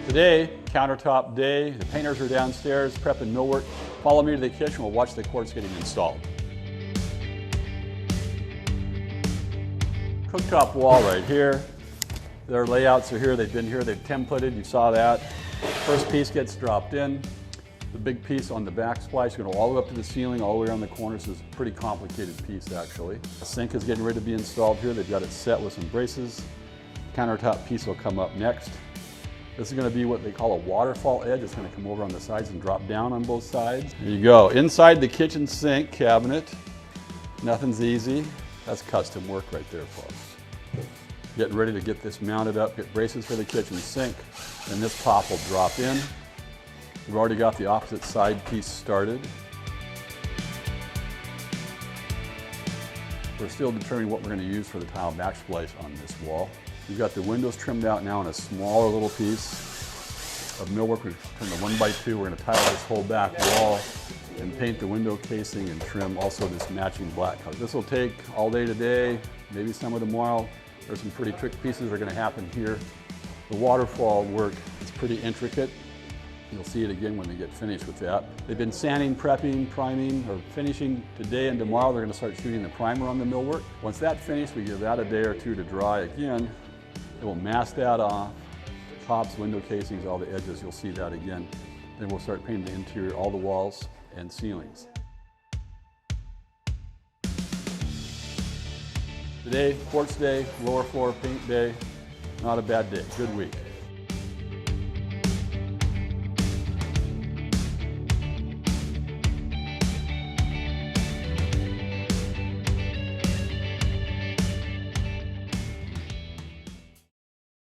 Today, countertop day. The painters are downstairs prepping millwork. Follow me to the kitchen. We'll watch the quartz getting installed. Cooktop wall right here. Their layouts are here. They've been here. They've templated. You saw that. First piece gets dropped in. The big piece on the backsplash is going to go all the way up to the ceiling, all the way around the corners. This is a pretty complicated piece, actually. The sink is getting ready to be installed here. They've got it set with some braces. Countertop piece will come up next. This is going to be what they call a waterfall edge. It's going to come over on the sides and drop down on both sides. There you go. Inside the kitchen sink cabinet. Nothing's easy. That's custom work right there, folks. Getting ready to get this mounted up, get braces for the kitchen sink, and this top will drop in. We've already got the opposite side piece started. We're still determining what we're going to use for the tile backsplash on this wall. We've got the windows trimmed out now in a smaller little piece of millwork. We've turned the 1x2. We're going to tile this whole back wall and paint the window casing and trim also this matching black color. This will take all day today, maybe some of tomorrow. There's some pretty trick pieces that are going to happen here. The waterfall work is pretty intricate. You'll see it again when they get finished with that. They've been sanding, prepping, priming, or finishing today, and tomorrow they're going to start shooting the primer on the millwork. Once that's finished, we give that a day or two to dry again. It will mask that off. Tops, window casings, all the edges, you'll see that again. Then we'll start painting the interior, all the walls and ceilings. Today, quartz day, lower floor paint day. Not a bad day, good week.